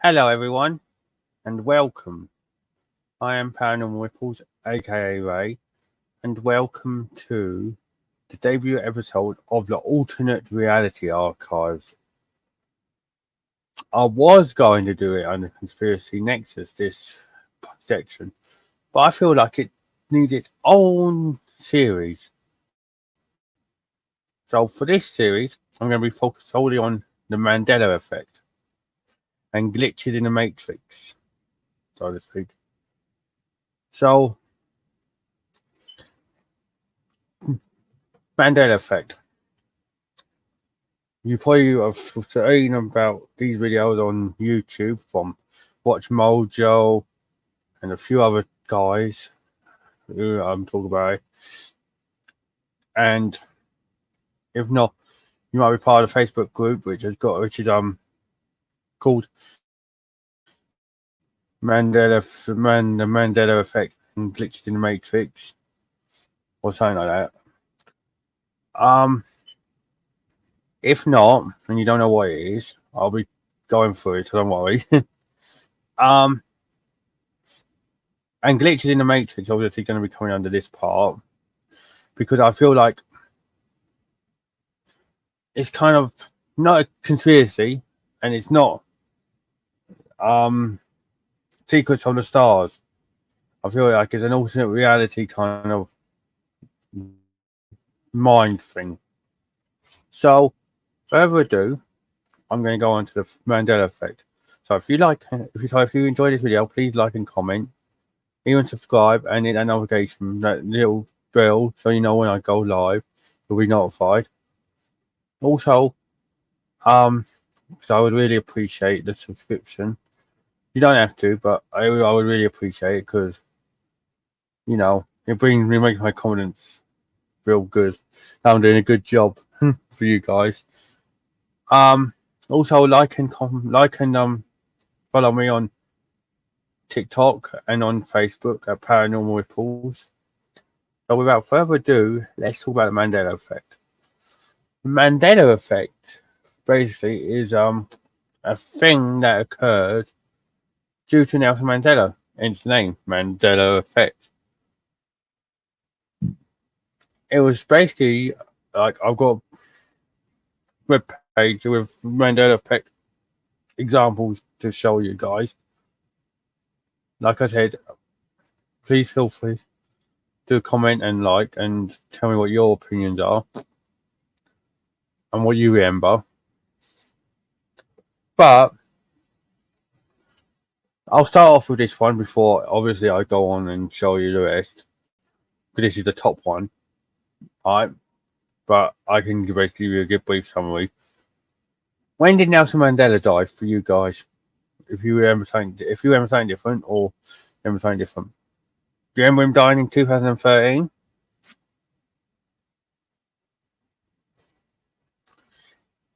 Hello, everyone, and welcome. I am Paranormal Ripples, aka Ray, and welcome to the debut episode of the Alternate Reality Archives. I was going to do it under Conspiracy Nexus, this section, but I feel like it needs its own series. So, for this series, I'm going to be focused solely on the Mandela Effect and glitches in the Matrix, so to speak. So, Mandela Effect. You probably have seen about these videos on YouTube from Watch Mojo and a few other guys who I'm talking about. And if not, you might be part of a Facebook group which is called the Mandela Effect and Glitches in the Matrix or something like that. If not, and you don't know what it is, I'll be going through it, so don't worry. And glitches in the Matrix obviously going to be coming under this part because I feel like it's kind of not a conspiracy and it's not Secrets of the Stars. I feel like it's an alternate reality kind of mind thing. So, further ado, I'm going to go on to the Mandela Effect. So if you enjoyed this video, please like and comment, even subscribe and hit that notification, that little bell, so you know when I go live, you'll be notified. Also, so I would really appreciate the subscription. You don't have to, but I would really appreciate it because, you know, it makes my confidence feel good. I'm doing a good job for you guys. Also like and follow me on TikTok and on Facebook at Paranormal Ripples. So without further ado, let's talk about the Mandela Effect. The Mandela Effect basically is a thing that occurred due to Nelson Mandela, hence the name Mandela Effect. It was basically like I've got a web page with Mandela Effect examples to show you guys. Like I said, please feel free to comment and like and tell me what your opinions are and what you remember. But I'll start off with this one before obviously I go on and show you the rest, because this is the top one. Alright, but I can basically give you a good brief summary. When did Nelson Mandela die for you guys? If you remember something different or remember something different. Do you remember him dying in 2013?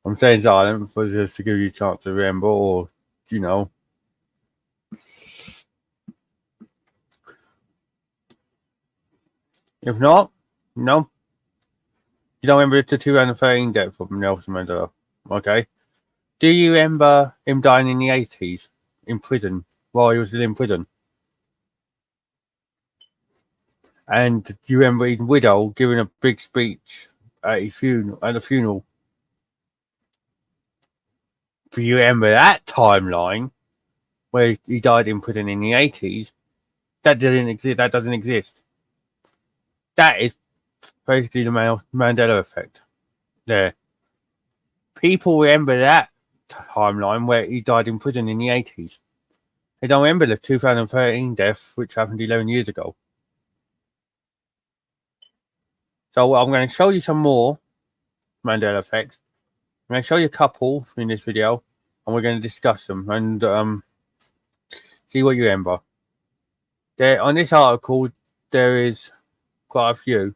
I'm saying silent for just to give you a chance to remember, or you know. If not, no. You don't remember the 2013 death of Nelson Mandela, okay? Do you remember him dying in the 80s in prison while he was still in prison? And do you remember his widow giving a big speech at his funeral? Do you remember that timeline where he died in prison in the 80s? That doesn't exist. That is basically the Mandela Effect. There. People remember that timeline where he died in prison in the 80s. They don't remember the 2013 death, which happened 11 years ago. So I'm going to show you some more Mandela Effects. I'm going to show you a couple in this video, and we're going to discuss them and see what you remember. There, on this article, there is quite a few,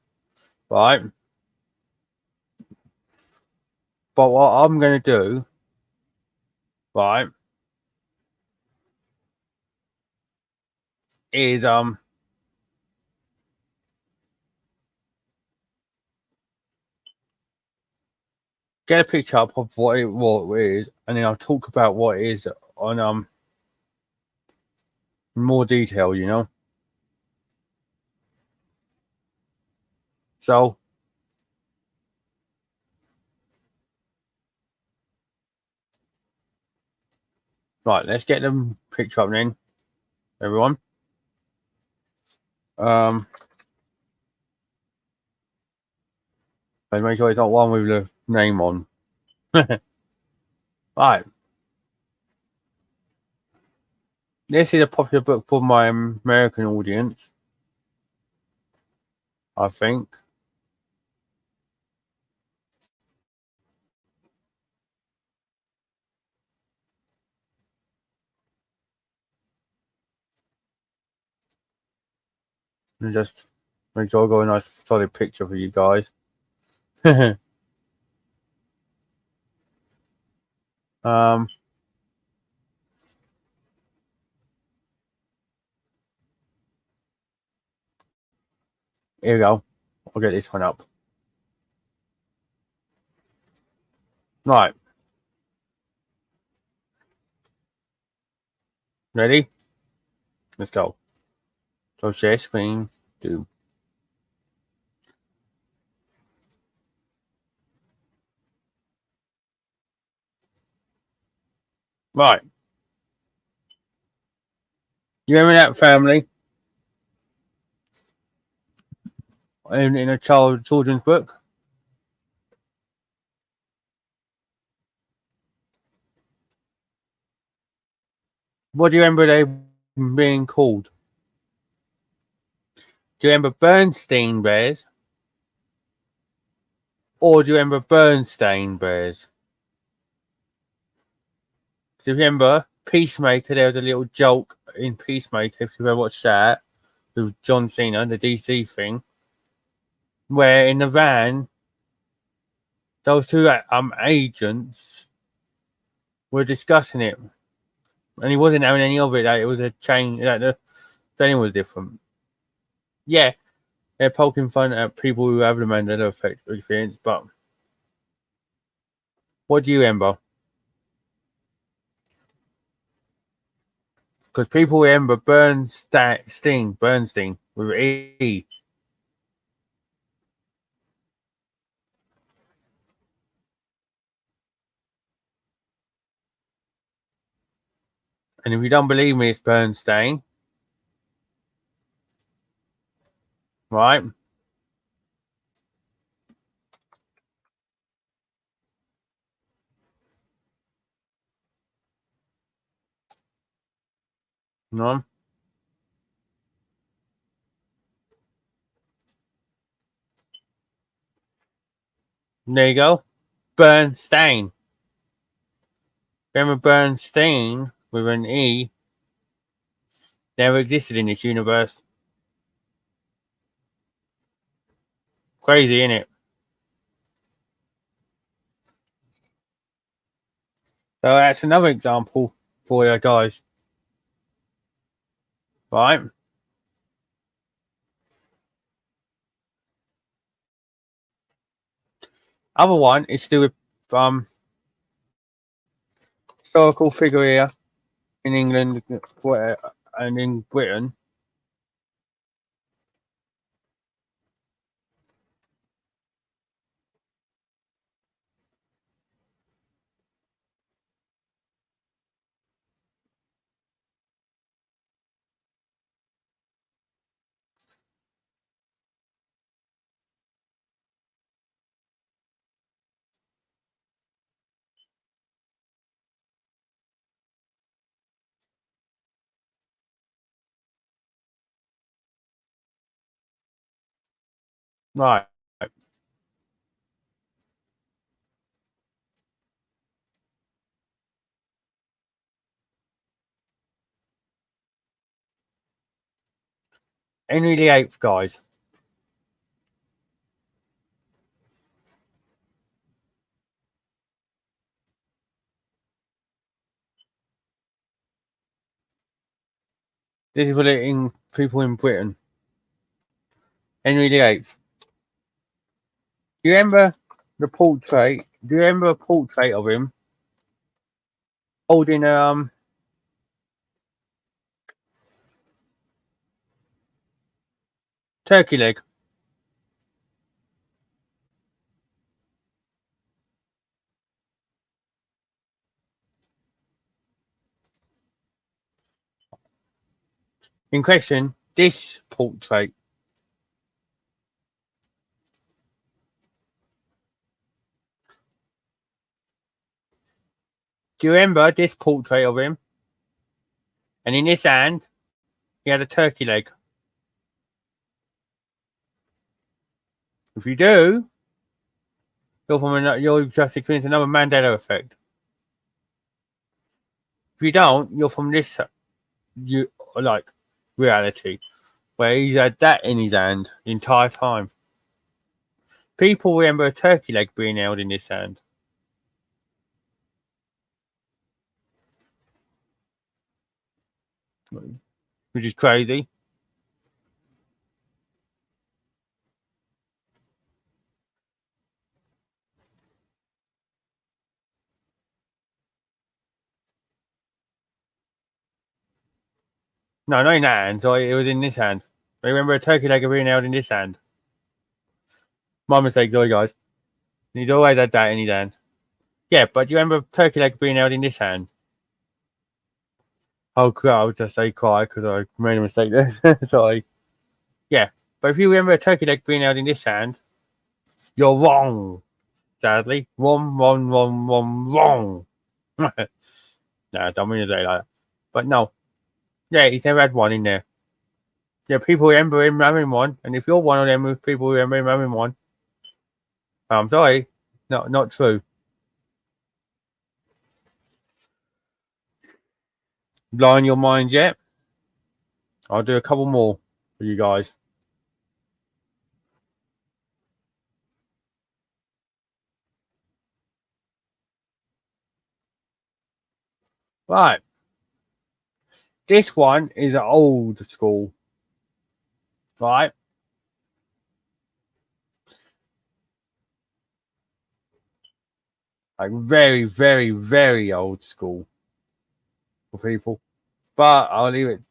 right? But what I'm going to do, right, is get a picture up of what it is, and then I'll talk about what it is on more detail, you know. So right, let's get the picture up then, everyone. And make sure it's not one with the name on. Right. This is a popular book for my American audience, I think. And just make sure I got a nice solid picture for you guys. um, here we go. I'll get this one up. Right. Ready? Let's go. So share screen. Do. Right. You remember that family in a children's book? What do you remember they being called? Do you remember Bernstein bears? Or do you remember Bernstein bears? Do you remember Peacemaker? There was a little joke in Peacemaker, if you ever watched that, with John Cena, the DC thing, where in the van, those two agents were discussing it. And he wasn't having any of it. Like, it was a chain. Like, the thing was different. Yeah, they're poking fun at people who have the Mandela Effect experience, but what do you remember? Because people remember Bernstein with E. And if you don't believe me, it's Bernstein, right? No. There you go. Bernstein. Remember Bernstein with an E never existed in this universe. Crazy, isn't it? So that's another example for you guys. Right? Other one is to do with historical figure here in England and in Britain. Right. Henry VIII, guys. This is for the people in Britain. Henry VIII. Do you remember the portrait? Do you remember a portrait of him holding Turkey leg. In question, this portrait. Do you remember this portrait of him? And in his hand, he had a turkey leg. If you do, you're just experiencing another Mandela effect. If you don't, you're from this like reality where he's had that in his hand the entire time. People remember a turkey leg being held in his hand. Which is crazy. No, not in that hand. Sorry, it was in this hand. I remember a turkey leg being held in this hand. My mistake, sorry guys. He's always had that in his hand. Yeah, but do you remember a turkey leg being held in this hand? Oh, I'll just say cry because I made a mistake there. Sorry. Yeah, but if you remember a turkey leg being held in this hand, you're wrong. Sadly, wrong. No, I don't mean to say like that. But no, yeah, he's never had one in there. Yeah, people remember him having one, and if you're one of them people remember him having one, I'm sorry, not true. Blowing your mind yet? I'll do a couple more for you guys. Right, this one is an old school, right? Like very old school for people. But I'll leave it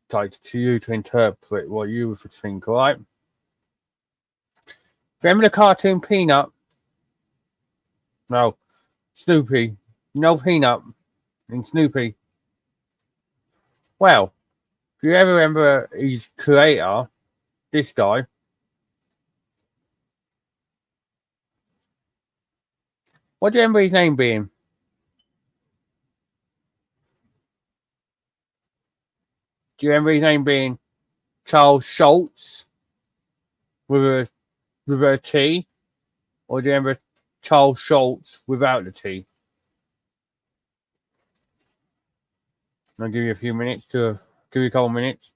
to you to interpret what you would think, alright? Remember the cartoon Peanut? No, Snoopy. No Peanut and Snoopy. Well, if you ever remember his creator, this guy, what do you remember his name being? Do you remember his name being Charles Schultz with a T? Or do you remember Charles Schultz without the T? I'll give you a few minutes give you a couple minutes.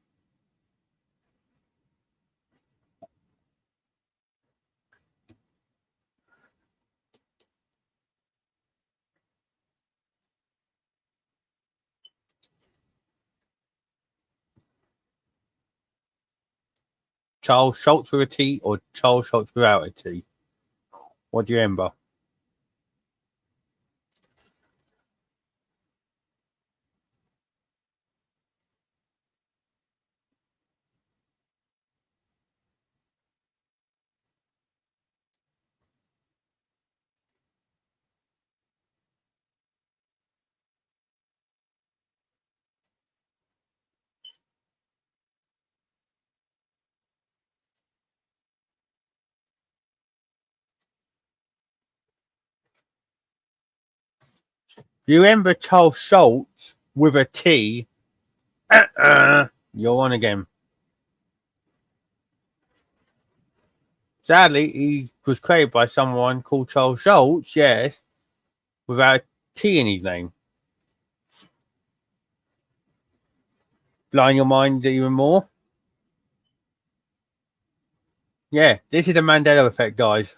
Charles Schultz with a T or Charles Schultz without a T? What do you remember? You remember Charles Schultz with a T? You're on again. Sadly, he was created by someone called Charles Schultz, yes, without a T in his name. Blowing your mind even more? Yeah, this is the Mandela Effect, guys.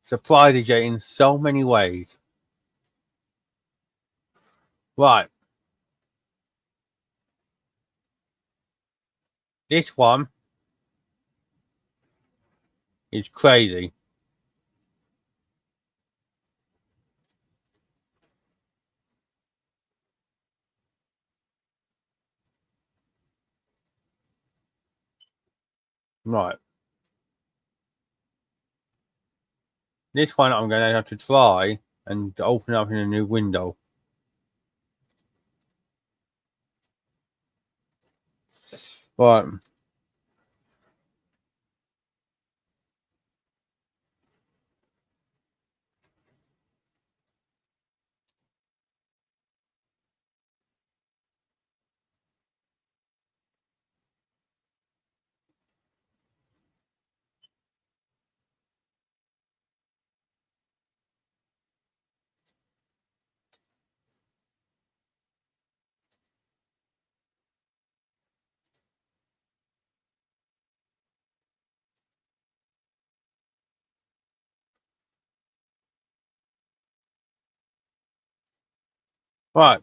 Surprises you in so many ways. Right. This one is crazy. Right. This one I'm going to have to try and open up in a new window. Right. Right.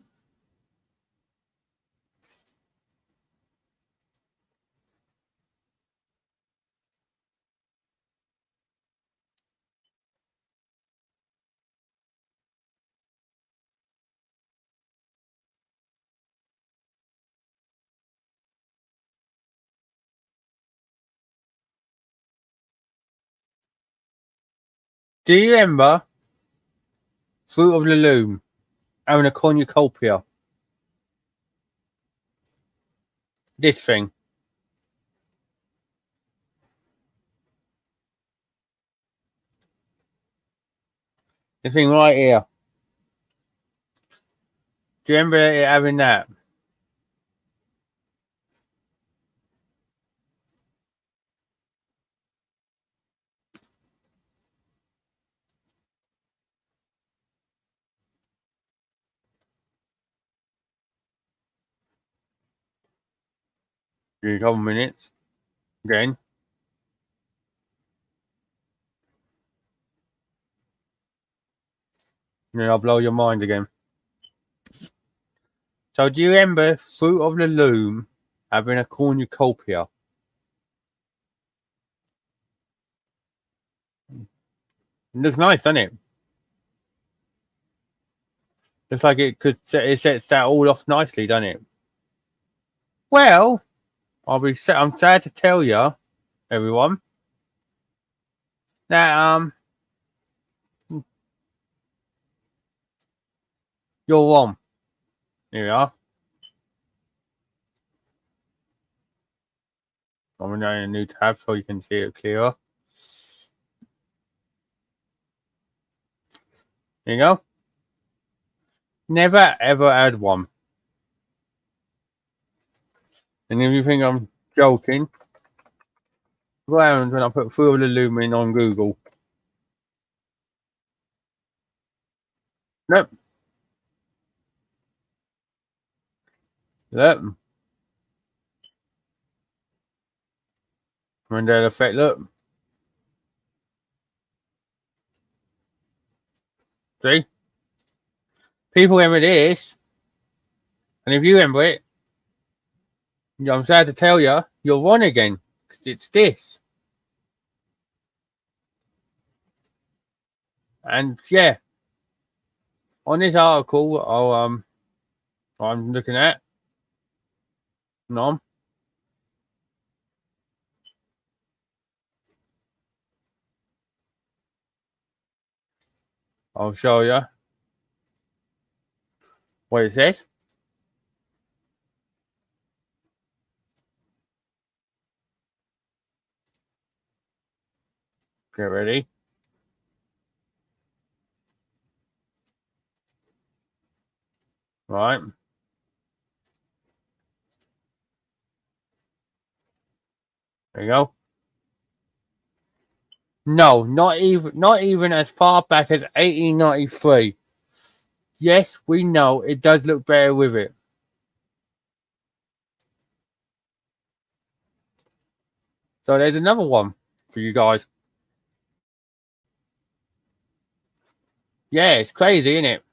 Do you remember Fruit of the Loom having a cornucopia? This thing. The thing right here. Do you remember it having that? In a couple minutes. Again. And then I'll blow your mind again. So do you remember Fruit of the Loom having a cornucopia? It looks nice, doesn't it? Looks like it sets that all off nicely, doesn't it? Well, I'm sad to tell you, everyone, that you're wrong. Here we are. I'm in a new tab so you can see it clearer. There you go. Never ever had one. And if you think I'm joking, go around when I put Fruit of the Loom in on Google. Look. Look. Mandela Effect, look. See? People remember this. And if you remember it, I'm sad to tell you, you're wrong again. Because it's this. And yeah, on this article, I'm looking at. No, I'll show you what it says. Get ready. Right. There you go. No, not even as far back as 1893. Yes, we know it does look better with it. So there's another one for you guys. Yeah, it's crazy, isn't it?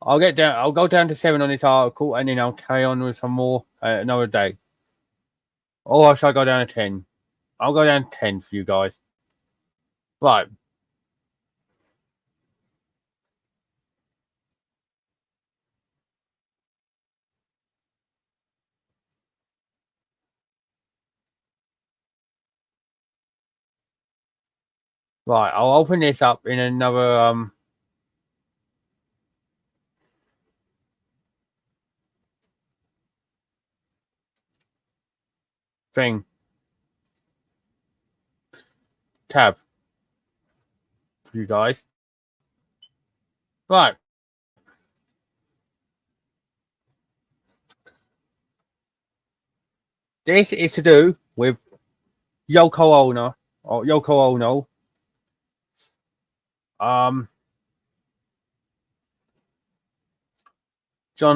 I'll go down to 7 on this article, and then I'll carry on with some more another day. Or shall I go down to 10? I'll go down to 10 for you guys. Right. Right, I'll open this up in another thing. Tab for you guys. Right. This is to do with Yoko Ono or Yoko Ono. John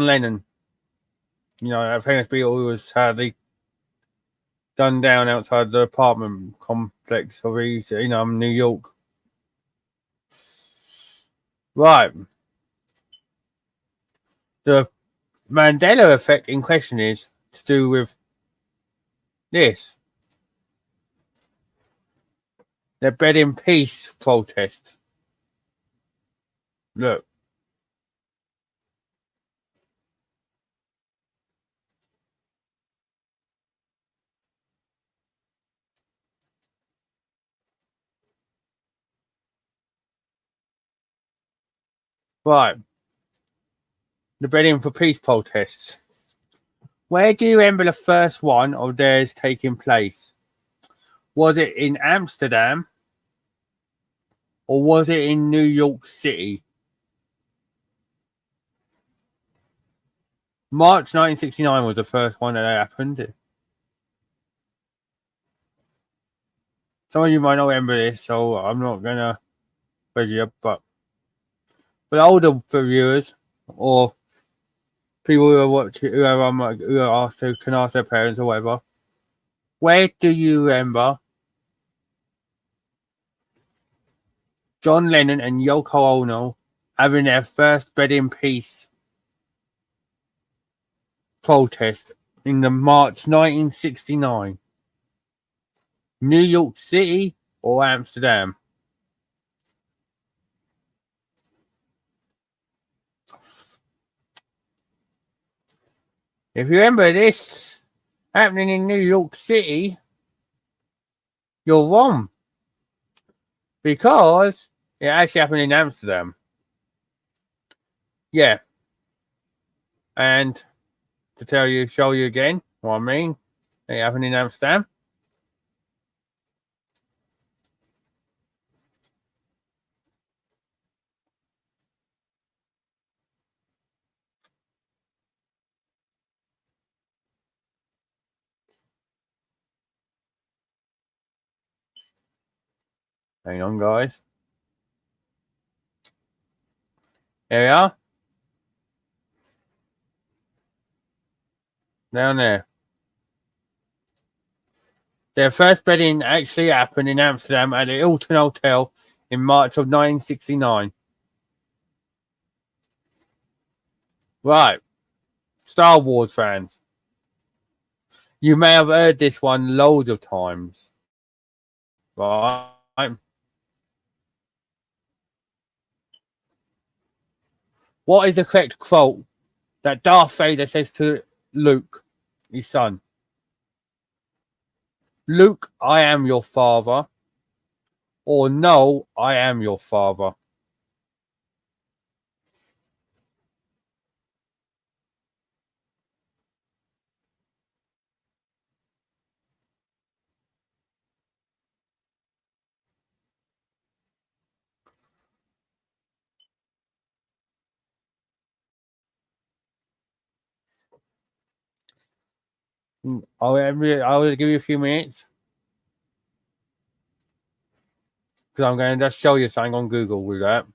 Lennon. You know, that famous Beatle who was sadly gunned down outside the apartment complex of New York. Right. The Mandela Effect in question is to do with this. The Bed in Peace protest. Look. Right. The Bed in for Peace protests. Where do you remember the first one of theirs taking place? Was it in Amsterdam or was it in New York City? March 1969 was the first one that happened. Some of you might not remember this, so I'm not gonna quiz you, but for the older viewers or people who are watching, who are asked to can ask their parents or whatever, where do you remember John Lennon and Yoko Ono having their first Bed in Peace protest in the March 1969? New York City or Amsterdam? If you remember this happening in New York City, you're wrong. Because it actually happened in Amsterdam. Yeah. And to show you again what I mean, it happened in Amsterdam. Hang on, guys. There we are. Down there. Their first bedding actually happened in Amsterdam at the Hilton Hotel in March of 1969. Right. Star Wars fans. You may have heard this one loads of times. Right. What is the correct quote that Darth Vader says to Luke, his son? Luke, I am your father. Or no, I am your father. I'll give you a few minutes because I'm going to just show you something on Google with that.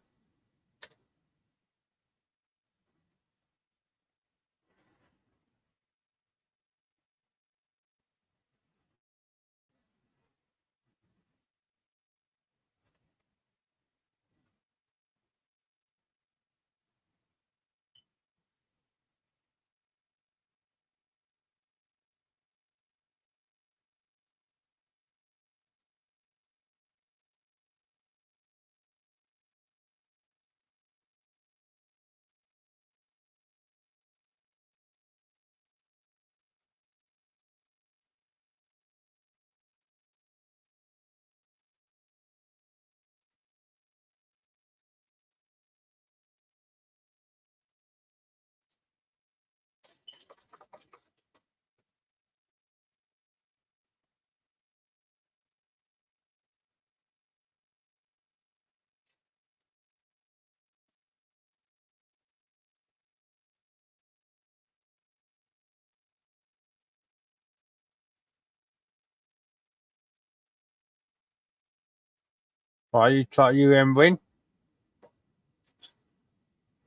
Right, you try you win.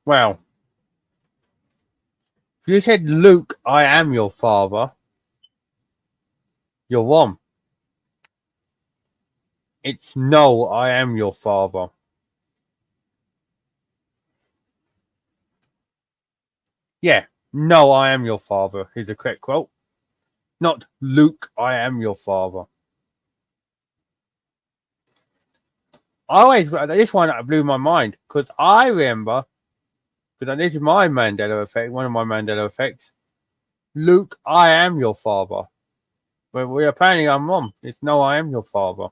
Well, if you said Luke, I am your father, you're wrong. It's no, I am your father. Yeah, no, I am your father is the correct quote. Not Luke, I am your father. I always this one blew my mind because I remember because this is my Mandela effect, one of my Mandela effects. Luke, I am your father. But we apparently I'm wrong. It's no, I am your father.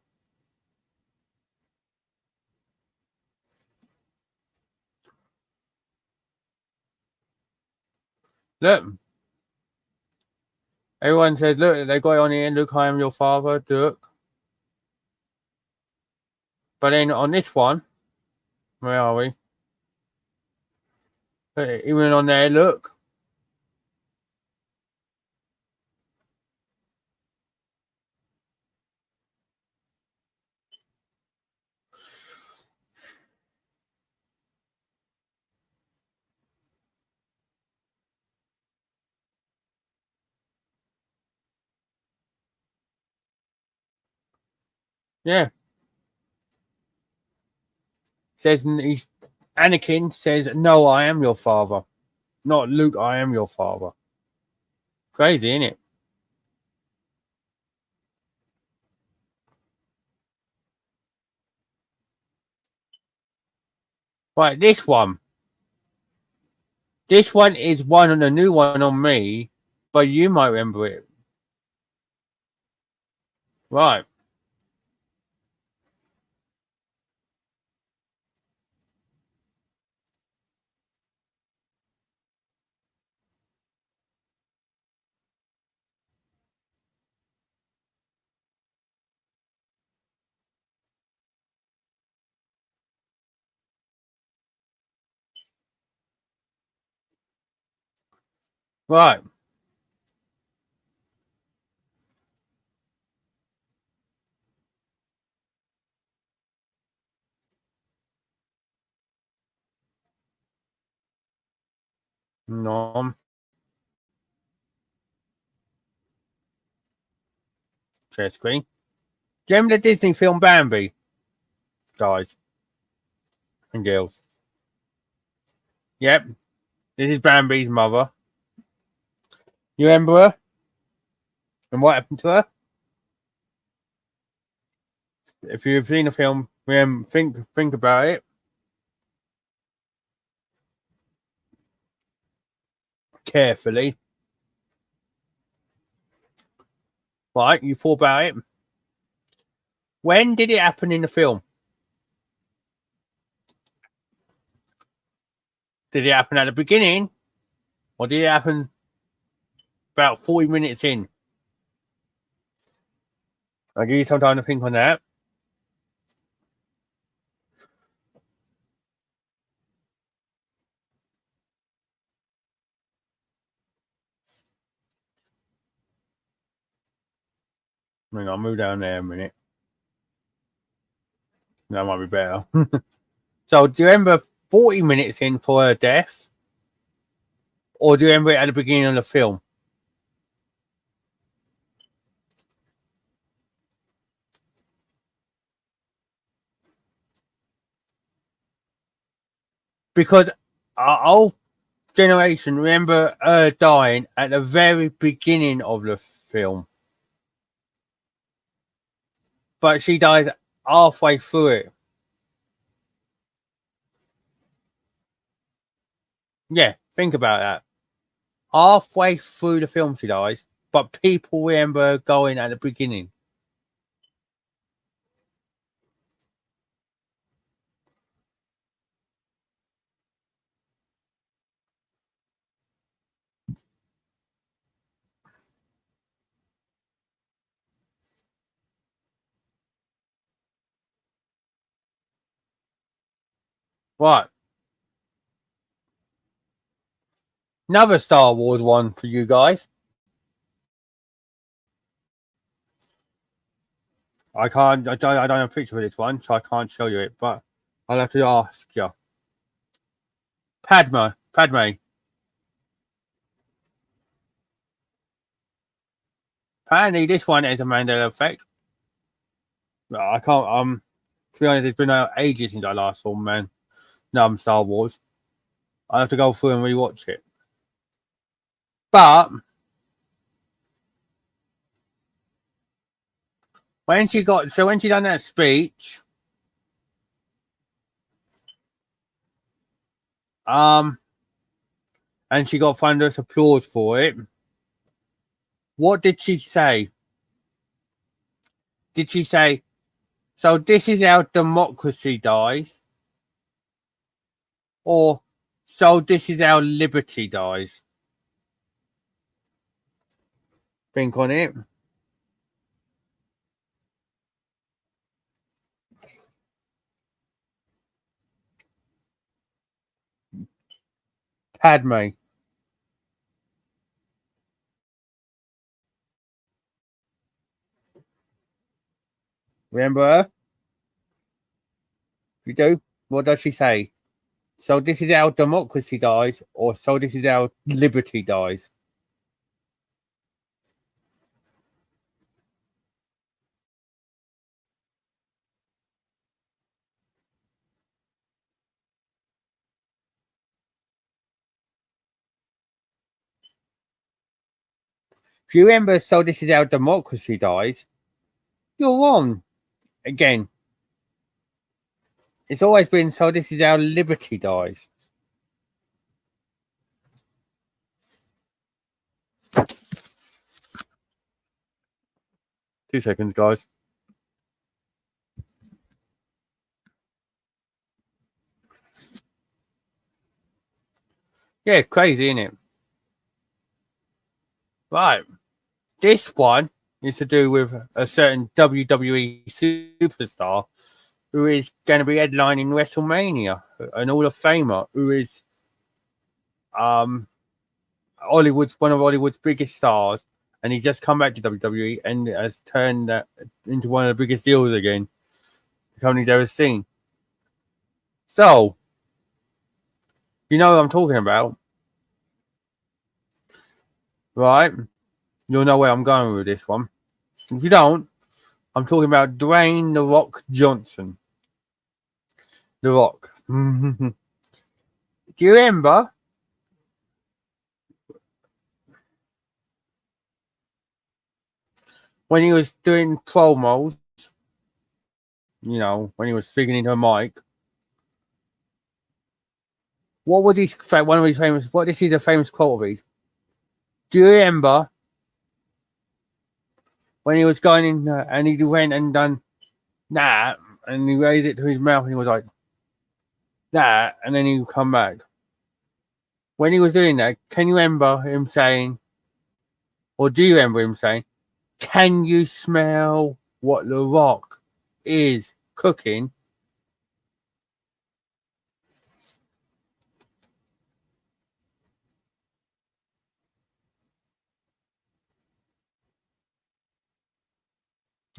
Look, everyone says, look, they got it on the end. Luke, I am your father. Look, but then on this one, where are we? Even on there, look. Yeah, says he's Anakin says, no, I am your father. Not Luke, I am your father. Crazy, isn't it? Right, this one. This one is one on the new one on me, but you might remember it. Right, right. No, share screen. Do you remember the Disney film Bambi, guys and girls? Yep, this is Bambi's mother. You remember her and what happened to her? If you've seen the film, think about it carefully. Right, you thought about it. When did it happen in the film? Did it happen at the beginning, or did it happen about 40 minutes in? I'll give you some time to think on that. I'll move down there a minute. That might be better. So, do you remember 40 minutes in for her death, or do you remember it at the beginning of the film? Because our old generation remember her dying at the very beginning of the film, but she dies halfway through it. Yeah, think about that. Halfway through the film, she dies, but people remember her going at the beginning. Right. Another Star Wars one for you guys. I can't. I don't have a picture of this one, so I can't show you it. But I'll have to ask you. Padme. Apparently, this one is a Mandela Effect. I can't. To be honest, it's been ages since I last saw Star Wars. I have to go through and rewatch it. But when she done that speech, and she got thunderous applause for it. What did she say? Did she say, "So this is how democracy dies," or "So this is how liberty dies"? Think on it. Padme. Remember her? You do? What does she say? So this is how democracy dies, or so this is how liberty dies. If you remember, so this is how democracy dies, you're wrong. Again, it's always been so this is how liberty dies. 2 seconds, guys. Yeah, crazy, isn't it? Right. This one is to do with a certain WWE superstar who is going to be headlining WrestleMania, an Hall of Famer who is one of Hollywood's biggest stars, and he's just come back to WWE and has turned that into one of the biggest deals again the company's ever seen. So, you know what I'm talking about, right? You'll know where I'm going with this one. If you don't, I'm talking about Dwayne "The Rock" Johnson. The Rock. Do you remember when he was doing promos? You know, when he was speaking into a mic. What was his one of his famous? What this is a famous quote of his. Do you remember when he was going in and he went and done that, and he raised it to his mouth and he was like that, and then he would come back. When he was doing that, can you remember him saying, or do you remember him saying, "Can you smell what The Rock is cooking?"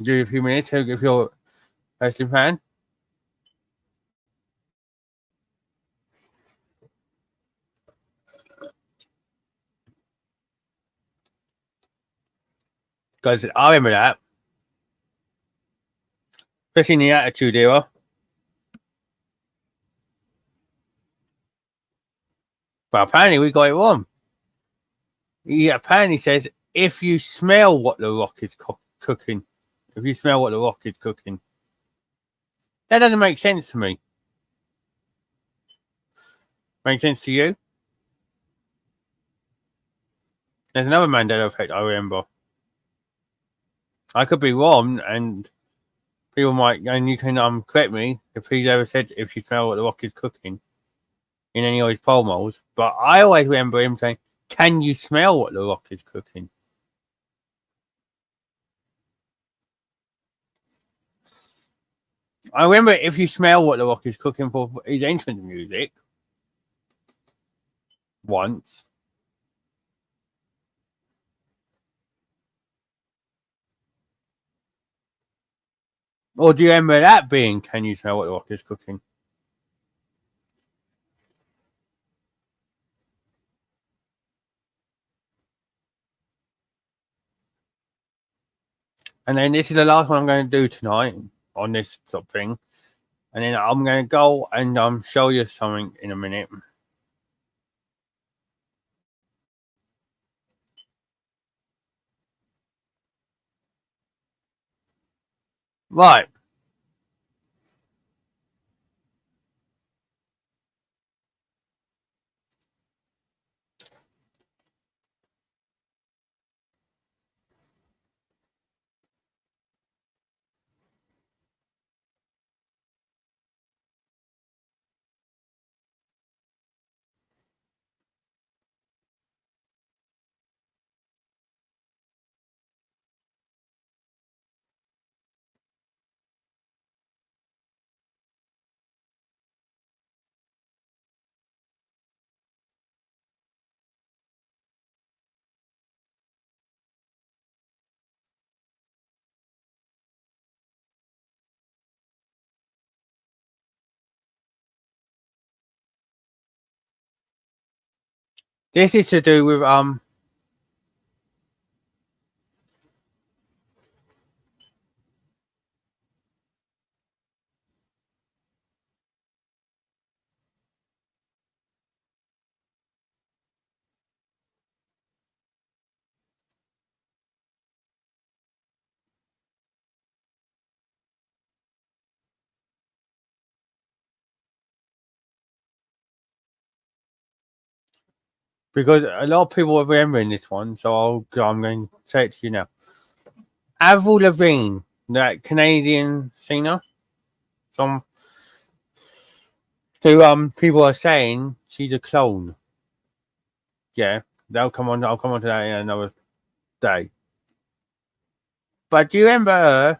Give you a few minutes if you're a wrestling fan. Because I remember that, especially in the Attitude Era. But apparently we got it wrong. He apparently says, if you smell what The Rock is cooking, if you smell what The Rock is cooking. That doesn't make sense to me. Make sense to you? There's another Mandela Effect I remember. I could be wrong, and people might, and you can correct me if he's ever said if you smell what The Rock is cooking in any of his promos. But I always remember him saying, "Can you smell what The Rock is cooking?" I remember if you smell what The Rock is cooking for his entrance music once. Or do you remember that being, can you smell what the rock is cooking? And then this is the last one I'm going to do tonight on this sort of thing. And then I'm going to go and show you something in a minute. Right. This is to do with because a lot of people are remembering this one, so I'm going to say it to you now. Avril Lavigne, that Canadian singer, some who people are saying she's a clone. Yeah, they'll come on. I'll come on to that in another day. But do you remember her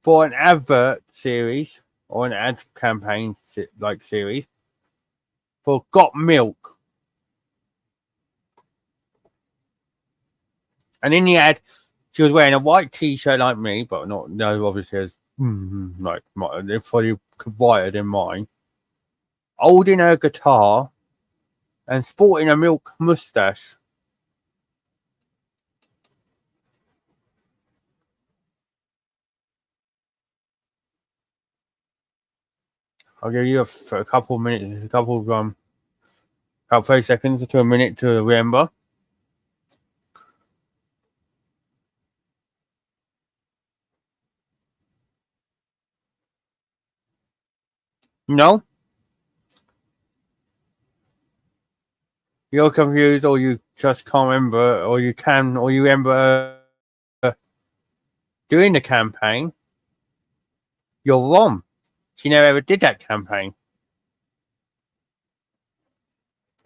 for an advert series or an ad campaign like series for Got Milk? And in the ad, she was wearing a white T-shirt like me, but no, obviously as like probably whiter than mine. Holding her guitar and sporting a milk mustache. I'll give you a couple of minutes, about 30 seconds to a minute to remember. No? You're confused, or you just can't remember, or you remember doing the campaign. You're wrong. She never ever did that campaign.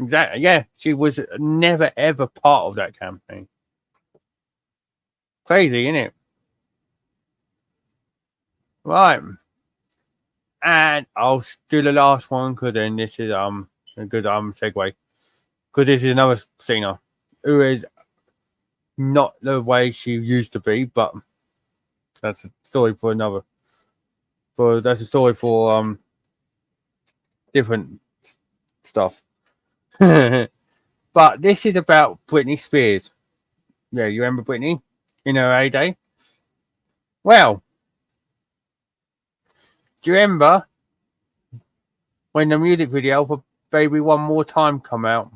Exactly. Yeah, she was never ever part of that campaign. Crazy, isn't it? Right. And I'll do the last one because then this is a good segue. Because this is another singer who is not the way she used to be, but that's a story for another. But that's a story for different stuff. But this is about Britney Spears. Yeah, you remember Britney in her heyday? Well, do you remember when the music video for Baby One More Time come out?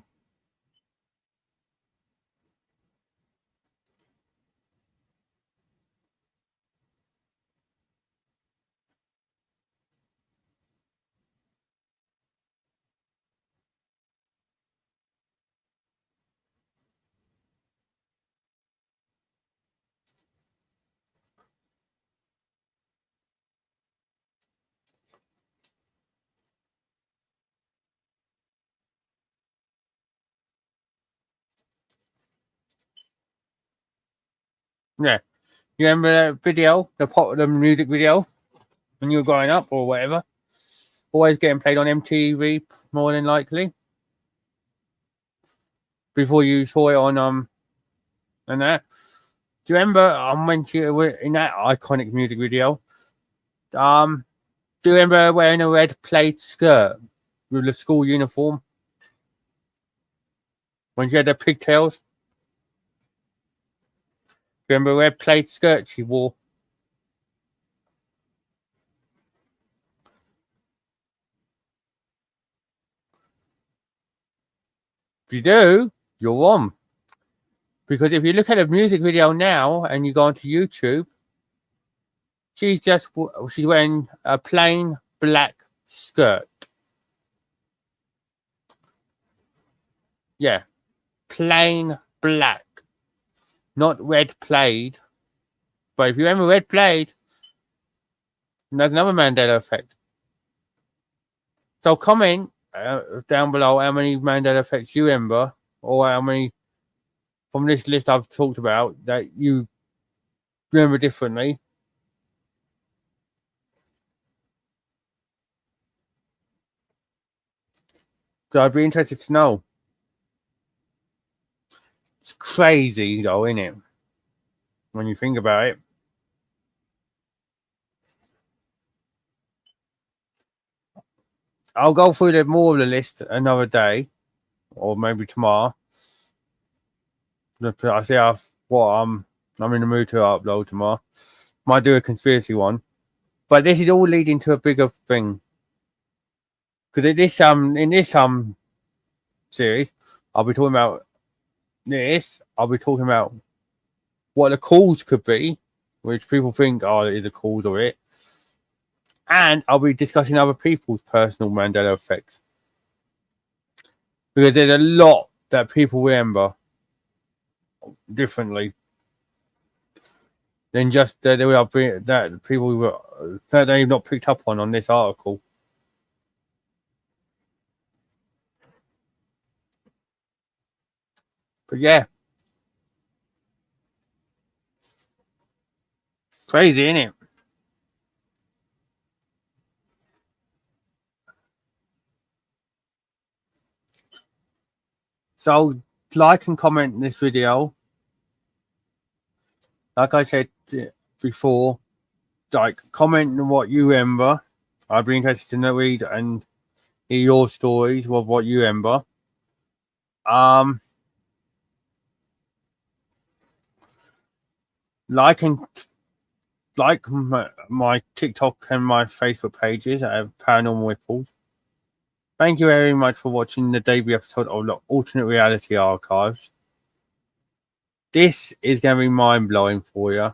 Yeah. You remember that video, the music video, when you were growing up or whatever? Always getting played on MTV, more than likely. Before you saw it on and that. Do you remember when she were in that iconic music video? Do you remember her wearing a red plaid skirt with the school uniform? When she had the pigtails? Do you remember the red plaid skirt she wore? If you do, you're wrong. Because if you look at a music video now and you go onto YouTube, she's wearing a plain black skirt. Yeah, plain black, not red plaid. But if you remember red plaid, there's another Mandela Effect. So comment down below how many Mandela Effects you remember, or how many from this list I've talked about that you remember differently. So I'd be interested to know. It's crazy though, isn't it? When you think about it. I'll go through more of the list another day, or maybe tomorrow. I see what I'm in the mood to upload tomorrow. Might do a conspiracy one, but this is all leading to a bigger thing. Because in this series, I'll be talking about this. I'll be talking about what the cause could be, which people think, oh, it is a cause of it. And I'll be discussing other people's personal Mandela effects. Because there's a lot that people remember differently than just that people that they've not picked up on this article. But yeah. Crazy, isn't it? So like and comment this video. Like I said before, like comment on what you remember. I'd be interested to read and hear your stories of what you remember. Like my TikTok and my Facebook pages at Paranormal Ripples. Thank you very much for watching the debut episode of the Alternate Reality Archives. This is going to be mind-blowing for you.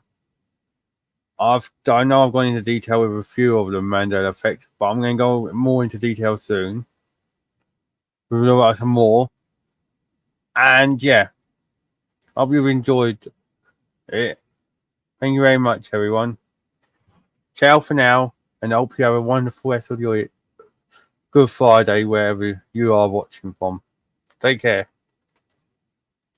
I know I've gone into detail with a few of the Mandela Effect, but I'm going to go more into detail soon. With a lot more. And yeah, I hope you've enjoyed it. Thank you very much, everyone. Ciao for now, and I hope you have a wonderful rest of your Good Friday, wherever you are watching from. Take care.